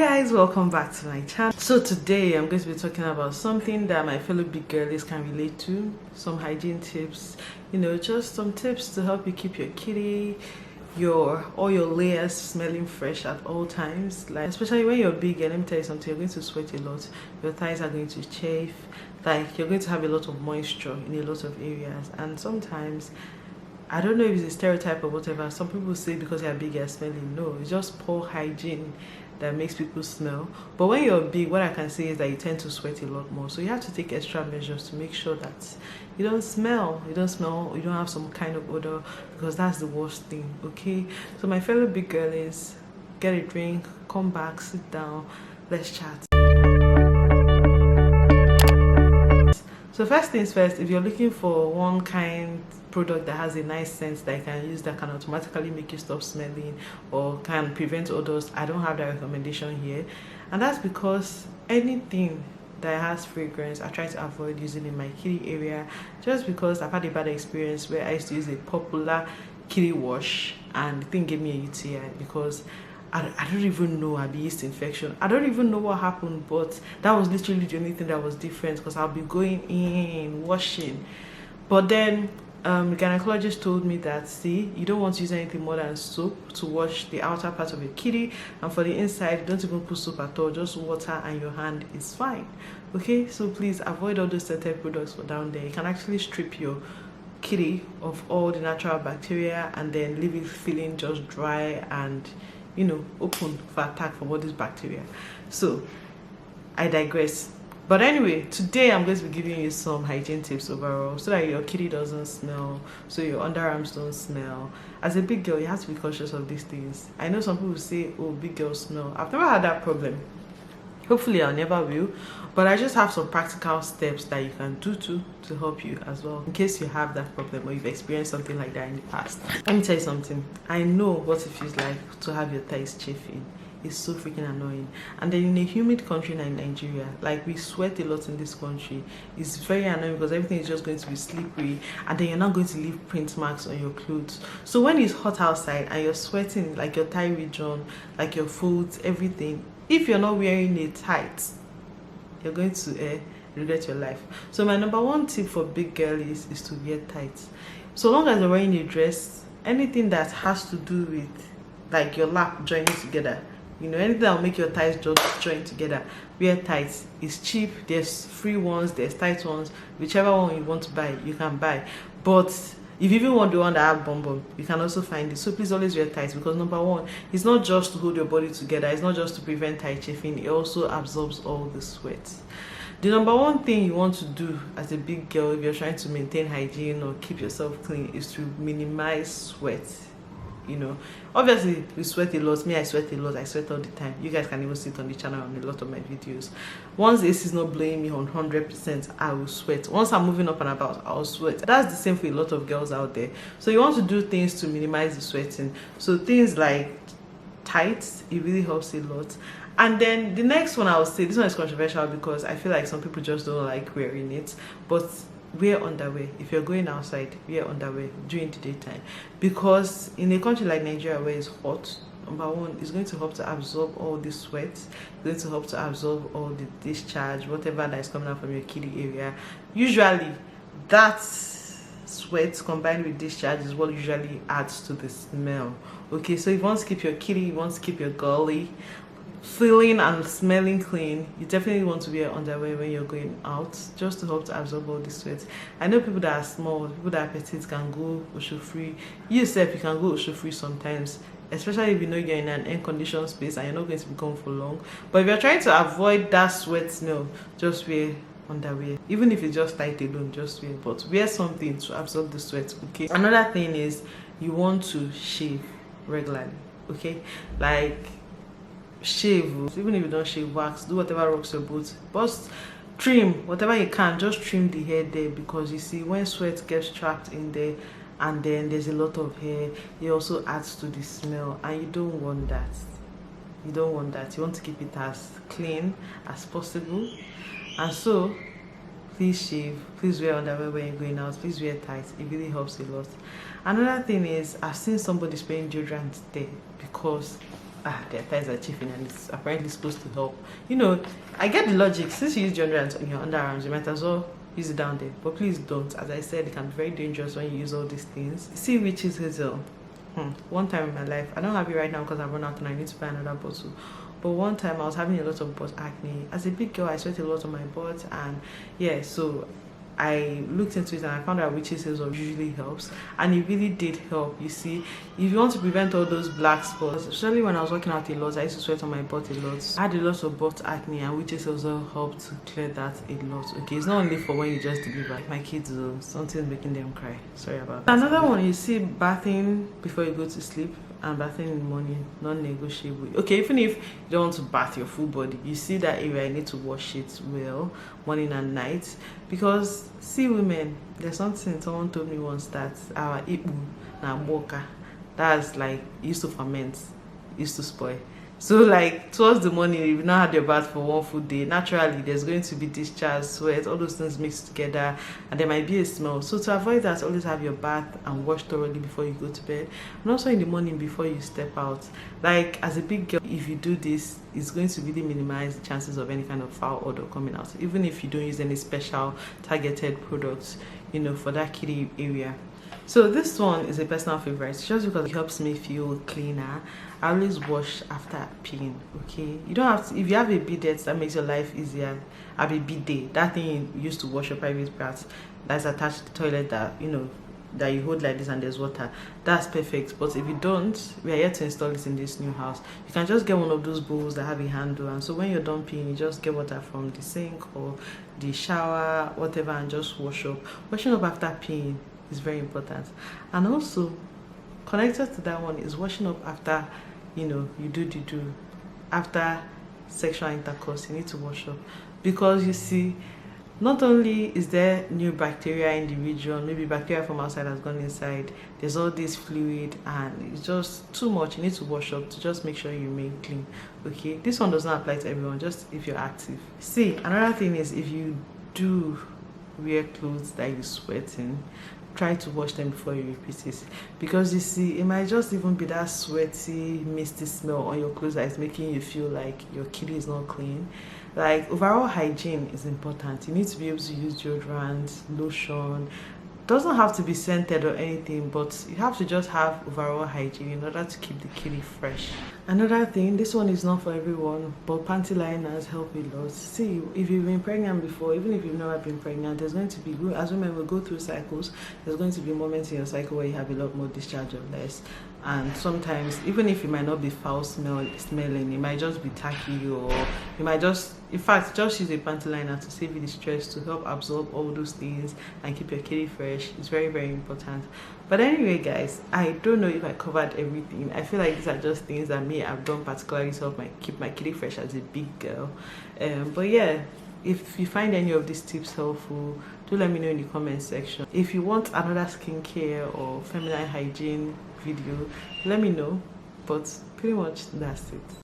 guys, welcome back to my channel. So today I'm going to be talking about something that my fellow big girlies can relate to, some hygiene tips, just some tips to help you keep your kitty, all your layers smelling fresh at all times. Like especially when you're big, and let me tell you something, you're going to sweat a lot, your thighs are going to chafe, like you're going to have a lot of moisture in a lot of areas. And sometimes, I don't know if it's a stereotype or whatever, some people say because they're big you're smelling. No, it's just poor hygiene that makes people smell. But when you're big, what I can say is that you tend to sweat a lot more, so you have to take extra measures to make sure that you don't smell, you don't have some kind of odor, because that's the worst thing. Okay, so my fellow big girlies, get a drink, come back, sit down, let's chat. So first things first, if you're looking for one kind product that has a nice scent that you can use that can automatically make you stop smelling or can prevent odors, I don't have that recommendation here. And that's because anything that has fragrance I try to avoid using in my kitty area, just because I've had a bad experience where I used to use a popular kitty wash and the thing gave me a UTI because I don't even know, I'd be yeast infection. I don't even know what happened, but that was literally the only thing that was different, because I'll be going in, washing. But then the gynecologist told me that, see, you don't want to use anything more than soap to wash the outer part of your kitty, and for the inside, don't even put soap at all, just water and your hand is fine. Okay, so please avoid all those scented products for down there. You can actually strip your kitty of all the natural bacteria and then leave it feeling just dry and open for attack from all these bacteria. So I digress. But anyway, today I'm going to be giving you some hygiene tips overall so that your kitty doesn't smell, so your underarms don't smell. As a big girl, you have to be cautious of these things. I know some people say, oh, big girls smell. I've never had that problem. Hopefully I never will, but I just have some practical steps that you can do to help you as well, in case you have that problem or you've experienced something like that in the past. Let me tell you something. I know what it feels like to have your thighs chafing. It's so freaking annoying. And then in a humid country like Nigeria, like we sweat a lot in this country, it's very annoying because everything is just going to be slippery, and then you're not going to leave print marks on your clothes. So when it's hot outside and you're sweating, like your thigh region, like your folds, everything, if you're not wearing a tight, you're going to regret your life. So my number one tip for big girlies is to wear tights. So long as you're wearing a dress, anything that has to do with like your lap joining together, anything that will make your thighs just join together, wear tights. It's cheap, there's free ones, there's tight ones, whichever one you want to buy, you can buy. But if you even want the one that have bum, you can also find it. So please always wear tights, because number one, it's not just to hold your body together, it's not just to prevent tight chafing, it also absorbs all the sweat. The number one thing you want to do as a big girl, if you're trying to maintain hygiene or keep yourself clean, is to minimize sweat. Obviously we sweat a lot. Me, I sweat a lot. I sweat all the time. You guys can even see it on the channel on a lot of my videos. Once the AC is not blowing me on 100%, I will sweat. Once I'm moving up and about, I'll sweat. That's the same for a lot of girls out there. So you want to do things to minimize the sweating. So things like tights, it really helps a lot. And then the next one, I would say, this one is controversial because I feel like some people just don't like wearing it, but wear underwear. If you're going outside, wear underwear during the daytime, because in a country like Nigeria where it's hot, number one, it's going to help to absorb all the sweat, it's going to help to absorb all the discharge, whatever that is coming out from your kitty area. Usually that sweat combined with discharge is what usually adds to the smell. Okay, so if you want to keep your kitty, you want to keep your girly feeling and smelling clean, you definitely want to wear underwear when you're going out, just to help to absorb all the sweat. I know people that are small, people that are petite can go ocean free. You yourself, you can go ocean free sometimes, especially if you know you're in an air-conditioned space and you're not going to be gone for long. But if you're trying to avoid that sweat smell, just wear underwear. Even if it's just tight alone, just wear, but wear something to absorb the sweat. Okay, another thing is you want to shave regularly. Okay, like shave. Even if you don't shave, wax, do whatever rocks your boat, but trim whatever you can, just trim the hair there, because you see, when sweat gets trapped in there and then there's a lot of hair, it also adds to the smell, and you don't want that. You want to keep it as clean as possible. And so please shave, please wear underwear when you're going out, please wear tights. It really helps a lot. Another thing is, I've seen somebody spraying deodorant there, because their thighs are chafing and it's apparently supposed to help. You know, I get the logic. Since you use deodorant on your underarms, you might as well use it down there, but please don't. As I said, it can be very dangerous when you use all these things. See witch's hazel. One time in my life, I don't have it right now because I've run out and I need to buy another bottle, but one time I was having a lot of butt acne. As a big girl, I sweat a lot on my butt, and yeah, so I looked into it and I found out witch's hazel usually helps, and it really did help. You see, if you want to prevent all those black spots, especially when I was working out a lot, I used to sweat on my butt a lot. I had a lot of butt acne, and witch's hazel helped to clear that a lot. Okay, it's not only for when you just deliver. My kids, something's making them cry. Sorry about that. Another one, you see, bathing before you go to sleep and bathing in the morning, non-negotiable. Okay, even if you don't want to bath your full body, you see that area, you need to wash it well morning and night. Because see, women, there's something someone told me once, that our ibu na boka, that's like used to ferment, used to spoil. So like towards the morning, if you've not had your bath for one full day, naturally there's going to be discharge, sweat, all those things mixed together, and there might be a smell. So to avoid that, always have your bath and wash thoroughly before you go to bed, and also in the morning before you step out. Like as a big girl, if you do this, it's going to really minimize the chances of any kind of foul odor coming out, even if you don't use any special targeted products, you know, for that kitty area. So this one is a personal favorite just because it helps me feel cleaner. I always wash after peeing. Okay, you don't have to, if you have a bidet, that makes your life easier. Have a bidet, that thing you use to wash your private parts, that's attached to the toilet, that you know, that you hold like this and there's water. That's perfect. But if you don't, we are yet to install this in this new house. You can just get one of those bowls that have a handle, and so when you're done peeing, you just get water from the sink or the shower, whatever, and just wash up. Washing up after peeing is very important. And also connected to that one is washing up after, you know, you do after sexual intercourse. You need to wash up, because you see, not only is there new bacteria in the region, maybe bacteria from outside has gone inside, there's all this fluid and it's just too much. You need to wash up to just make sure you remain clean. Okay, this one does not apply to everyone, just if you're active. See, another thing is, if you do wear clothes that you sweat in, try to wash them before you repeat it, because you see, it might just even be that sweaty, misty smell on your clothes that is making you feel like your kitty is not clean. Like, overall hygiene is important. You need to be able to use deodorant, lotion. Doesn't have to be scented or anything, but you have to just have overall hygiene in order to keep the kitty fresh. Another thing, this one is not for everyone, but panty liners help a lot. See, if you've been pregnant before, even if you've never been pregnant, there's going to be, as women will go through cycles, there's going to be moments in your cycle where you have a lot more discharge or less. And sometimes, even if it might not be foul smelling, it might just be tacky, or you might just, in fact, just use a panty liner to save you the stress, to help absorb all those things and keep your kitty fresh. It's very, very important. But anyway, guys, I don't know if I covered everything. I feel like these are just things that I've done particularly to help keep my kitty fresh as a big girl. But yeah, if you find any of these tips helpful, do let me know in the comment section. If you want another skincare or feminine hygiene video, let me know. But pretty much that's it.